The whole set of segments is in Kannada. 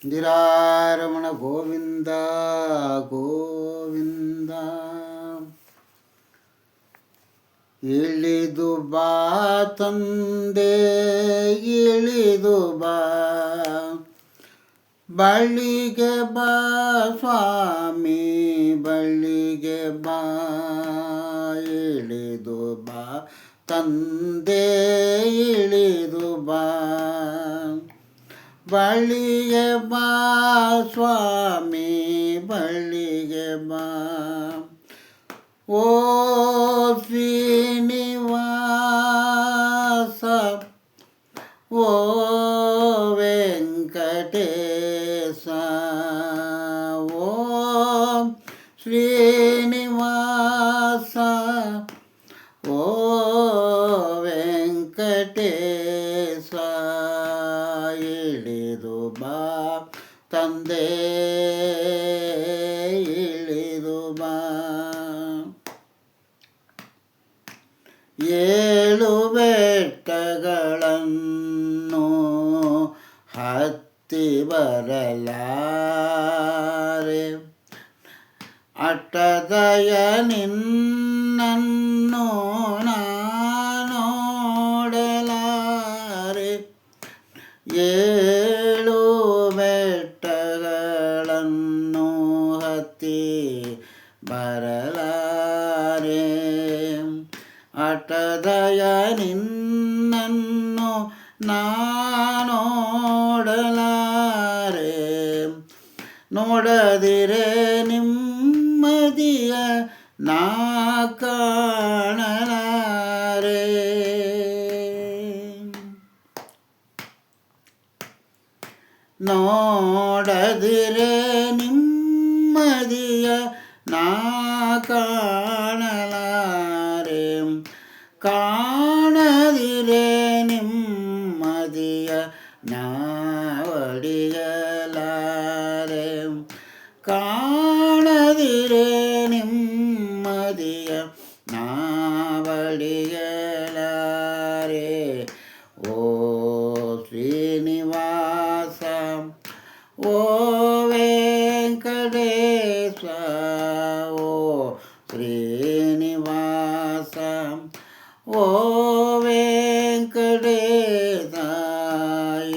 ಇಂದಿರಾರಮಣ ಗೋವಿಂದ ಗೋವಿಂದ. ಇಳಿದು ಬಾ ತಂದೆ ಇಳಿದು ಬಾ, ಬಳ್ಳಿಗೆ ಬಾ ಸ್ವಾಮಿ ಬಳ್ಳಿಗೆ ಬಾ. ಇಳಿದು ಬಾ ತಂದೆ ಇಳಿದು ಬಾ, ಬಳ್ಳಿಗೆ ಬಾ ಸ್ವಾಮಿ ಬಳ್ಳಿಗೆ ಬಾ. ಓ ಶ್ರೀನಿವಾಸ ಓ ವೆಂಕಟೇಶ, ಓ ಶ್ರೀನಿವಾಸ ಓ ವೆಂಕಟೇಶ. ಇಳಿದು ಬಾ ತಂದೆ ಇಳಿದು ಬಾ. ಏಳು ಬೆಟ್ಟಗಳನ್ನು ಹತ್ತಿ ಬರಲಾರೆ, ಅಟ್ಟದಯ ನಿನ್ನನ್ನು ನೋಡಲಾರೆ. ಏಳು ಬೆಟ್ಟಗಳನ್ನು ಹತ್ತಿ ಬರಲಾರೆ, ಅಟ್ಟದಯ ನಿನ್ನನ್ನು ನೋಡಲಾರೆ. ನೋಡದಿರೆ ನಿಮ್ಮದಿಯ ನಾ ಕಾಣಲಾರೆ. ನೋಡದಿರೆ ನಿಮ್ಮದಿಯ ನಾ ಕಾಣಲಾರೆ. ಕಾಣದಿರೆ ನಿಮ್ಮದಿಯ ನಾವಡಿಯಲಾರೆ. ಕಾಣದಿರೆ ನಿಮ್ಮದಿಯ ನಾವಡಿಯಲಾರೆ. ಓ ಶ್ರೀನಿವಾಸ ಓ ವೆಂಕಟೇಶ, ಓ ಶ್ರೀನಿವಾಸ ಓ ವೆಂಕಟೇಶ.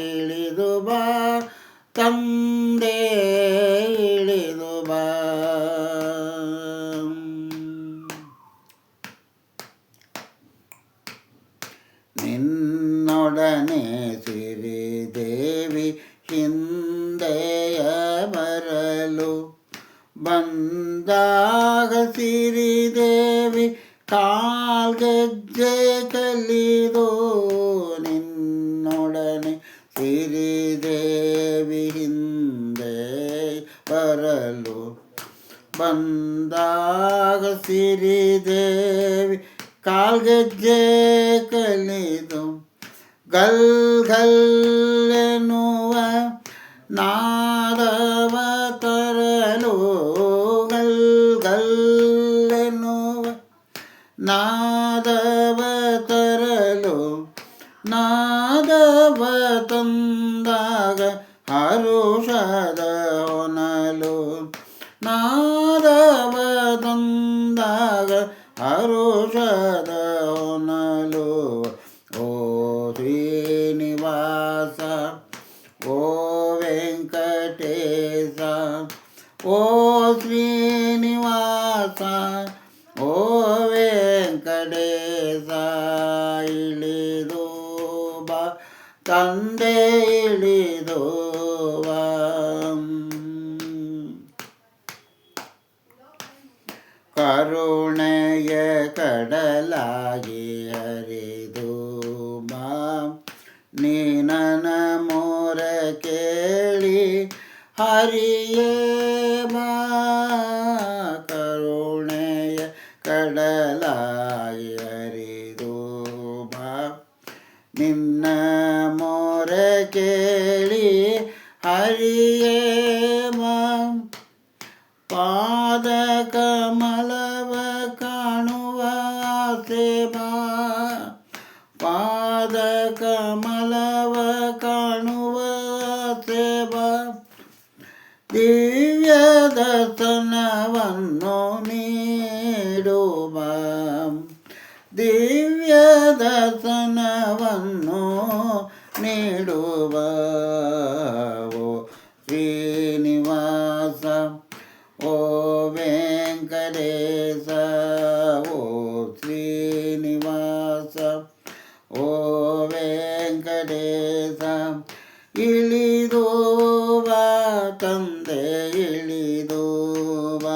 ಇಳಿದು ಬಾ ತಂದೆ ಇಳಿದು ಬಾ. ನಿನ್ನೊಡನೆ ಸಿರಿದೇವಿ ಹಿಂದೆಯ ಬರಲು ಬಂದಾಗ, ಸಿರಿದೇವಿ ಕಾಲ್ಗೆಜ್ಜೆ ಕಲಿದು. ನಿನ್ನೊಡನೆ ಸಿರಿದೇವಿ ಹಿಂದೆ ಬರಲು ಬಂದಾಗ, ಸಿರಿದೇವಿ ಕಾಲ್ಗೆಜ್ಜೆ ಕಲಿದು. ಗಲ್ ಗಲ್ಲೆನ್ನುವ ನಾದವ ತರಲು, ಗಲ್ ಗಲ್ಲೆನ್ನುವ ನಾದವ ತರಲು. ನಾದವ ತಂದಾಗ ಹರುಷದ ಹೊನಲು, ನಾದವ ತಂದಾಗ ಹರುಷದ ಹೊನಲು. ಓ ಶ್ರೀನಿವಾಸ ಓ ವೆಂಕಟೇಶ, ಓ ಶ್ರೀನಿವಾಸ ಓ ವೆಂಕಟೇಶ. ಇಳಿದು ಬಾ ತಂದೆ ಇಳಿದು ಬಾ. ಕರುಣೆಯ ಕಡಲಾಗಿ ಹರಿದು ಬಾ, ನೀ ನನ್ನ ಮೊರ ಕೇಳಿ ಹರಿಯೇ ಬಾ. ಕರುಣೆಯ ಕಡಲಾಗಿ ಹರಿದು ಬಾ, ನಿನ್ನ ಮೊರ ಕೇಳಿ ಹರಿಯೇ ಬಾ. ಪಾದ ಕಮಲವ ಕಾಣುವ ಸೇವಾ, ಪಾದ ಕಮಲವ ಕಾಣುವ ಸೇವಾ. ದಿವ್ಯ ದರ್ಶನವನ್ನು ನೀಡುವ ದಿವ್ಯ ದರ್ಶನವನ್ನು ನೀಡುವ ಓ ಶ್ರೀನಿವಾಸ ಓ ವೆಂಕಟೇಶ ಓ ಶ್ರೀನಿವಾಸ ಓ ವೆಂಕಟೇಶ ಇಳಿದು ಬಾ ತಂದೆ ಇಳಿದು ಬಾ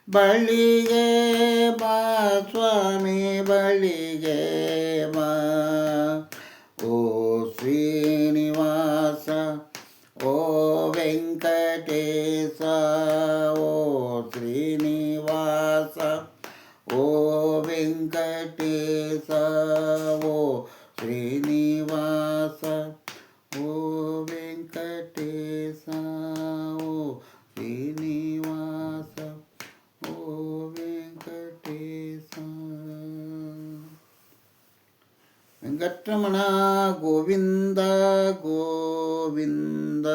ಬಳಿಗೆ ಬಾ ಸ್ವಾಮಿ ಬಳಿಗೆ ಬಾ ಓ ಶ್ರೀನಿವಾಸ ಓ ವೆಂಕಟೇಶ ಓ ಶ್ರೀನಿವಾಸ ಓ ವೆಂಕಟೇಶ ಓ ಶ್ರೀನಿವಾಸ ಓ ವೆಂಕಟೇಶ ಓ ಶ್ರೀನಿವಾಸ ಓ ವೆಂಕಟೇಶ. ವೆಂಕಟರಮಣ ಗೋವಿಂದ ಗೋವಿಂದ.